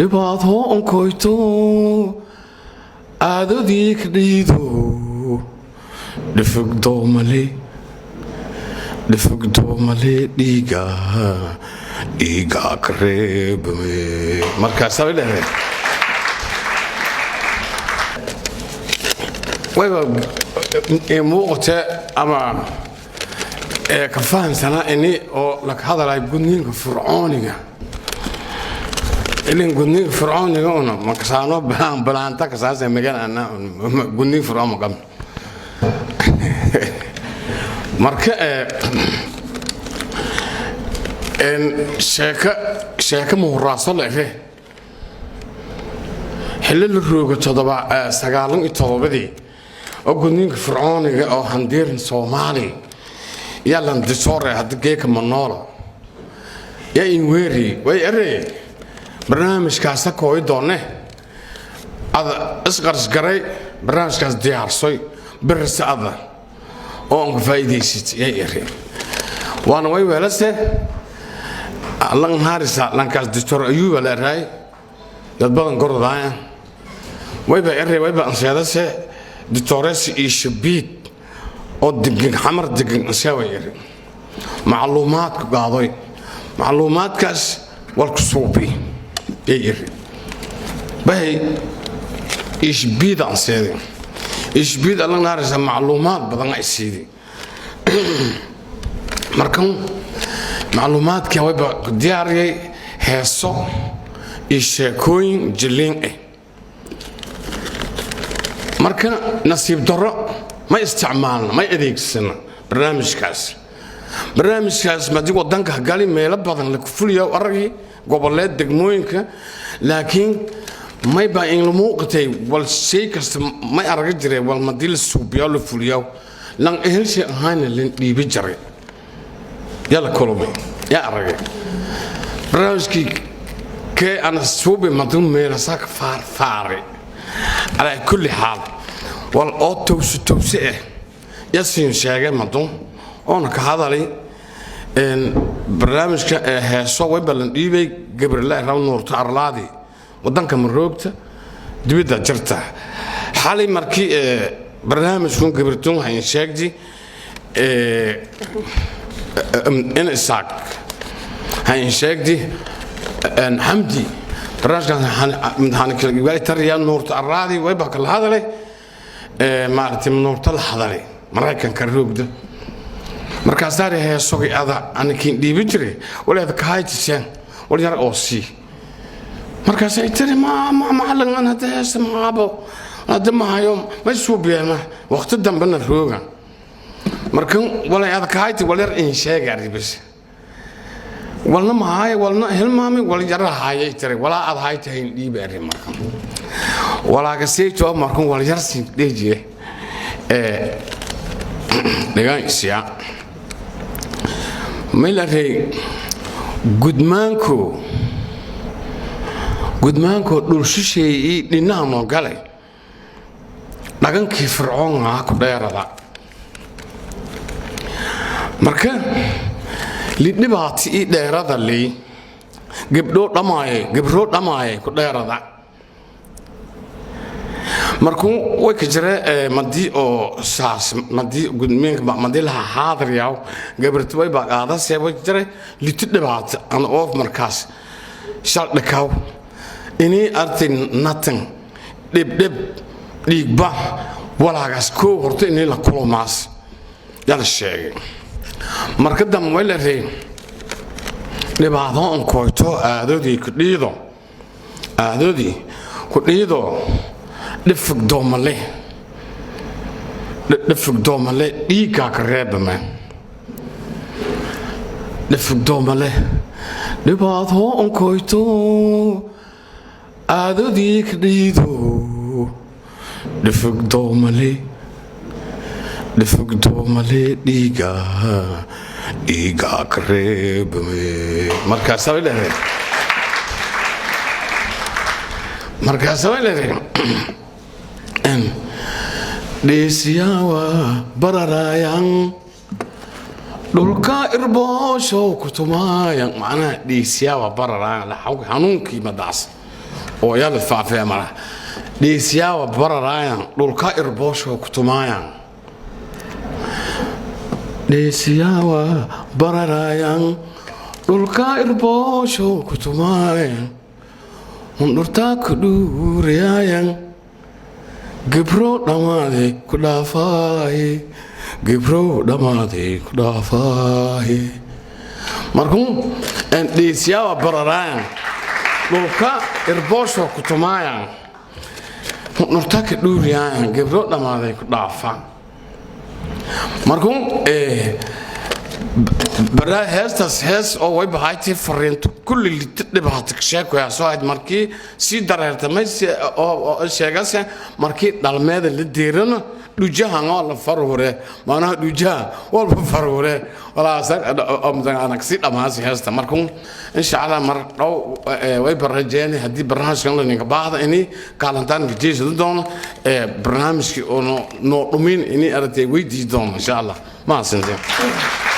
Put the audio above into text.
dhibaato onkoyto aadadii ka dhiido dhifigdoomale dhiiga ka reebame markaasaa way dhaheen wayba muuqata ama ka fahamsanaa ini oo laga hadalay gudniinka fircooniga إلين قدني فرعون يقولنا ما كسانو بلان تكساس مجال أنا قدني فرعون مقام مركا إن شاكا مهراسة لفه حل الروج تضبع سجالن التوابدي أو قدني فرعون أو هندير صومالي يلا ندسور هتجيك منورة يا إنويري ويري barnaamijkaasa kooy doonne ada isqarsgaray barnaamijkaas diyaarsoy birse ada oo aan ka faa'iideysid yay iri waana way weelase lan harisa lankaas doctor ayuba la raay dad badan gordaya wayba iri wayba ansaadase doctores isbiid oo digin xamar digin asaway iri macluumaad ku qaaday macluumaadkaas wal ku suubi يجري بهي إشبيد عن سيدي إشبيد الله نعرف معلومات بدنا يسيدي مركم معلومات كويبا دياري هيسو إشكوين جلين مركم نصيب درة ما استعمالنا ما يديك السنة برنامج كاس ما دي ودنك قالي ما يلبضن لك فوليا وأرجي goboleed degmooyinka laakiin may baa in la muuqatay wal shay kasta may arag jiray wal madil suubiyo la fuliyo lan ehelsi ahaan la dhiibi jiray yalla kolomay ya arag barnaamijki kee ana suubi madun meel saak faari ala kulli haal wal autobus yasin sheegay madun oo ka hadalay إن برنامج كهسوا ويبلن إيبي قبل الله رون نور تعرضي ودنك من روبته دبيدا جرته حالي مركي برنامج كون قبرتون هين شاكدي إن إساق هين شاكدي إن حمدي برنامج من هانك الجبال ترى نور تعرضي ويبقى هذا لي مارتي من نور طلع هذا لي مراكن كروب ده markaasaar heesogay ada anikin dhiibi jiray walaad ka haytiseen wal yar oo si markaasay tiri ma macalin ana hees maabo hada ma hayo ma suubiyeena waqti dambana rooga markan walaad ka hayti wal yar in sheegay bis walna ma hayo walna hilmaami wal yar haayay tiri wala ad haytayn dhiibi markan walaaga seeto markan wal yar si deejiye degaan siya ميلاري قدمانكو دولشيشي لنانو قالي لكن كيف فرعون هاكو دايرة مركا لنباتي دايرة اللي قبرو دماي كو دايرة markuu way ka jiray madii oo saas madii gudmeenka madii la haadir yaw gabartu way baaqada seebay jiray liti dhibaat aan oof markaas shal dhakaw inii artin natin dib dhiigba walaagas ko horta inii la kulmaas yala sheegay marka dam way la reey dhibaato on koyto aadodii ku dhiido dhifig doomale dhiiga ka reebame dhifig doomale dhibaato onkoyto aadadii ka dhiido dhifig doomale dhiiga ka reebame markaasaa way leedahay Desiawa bararayan dulka irbosho kutumayang mana desiawa bararayan la xanuunkii madaas oo yaa la faafay mara dhiisyaa bararayaan dhulka irboosho ku tumaayaan dhiisyaa bararayaan dhulka irboosho ku tumaayaan hundurta ku dhuurayaan gibro dhamaade ku dhaafay gibro dhamaade ku dhaafay markuu en dhiisyaa bararayaan dhulka irboosho ku tumaayaan hundurta ku dhuurayaan gibro dhamaade ku dhaafay markuu برا هاس أو ويب هايتي فرينتو كل اللي تقلبها تكشاك ويا صاحب مركي سي درهت ما سي أو شيء مركي دالماد اللي ديرنا لوجها نقول فروره ما أنا لوجها ولا فروره ولا أصلا أنا كسيت أما هذه هاس تمركم إن شاء الله مر أو ويب الرجال هدي برنامج كنا نقبض إني كالنتان بيجي دون برنامج كي أو نو إني أرتي ويدي دون إن شاء الله ما سنتي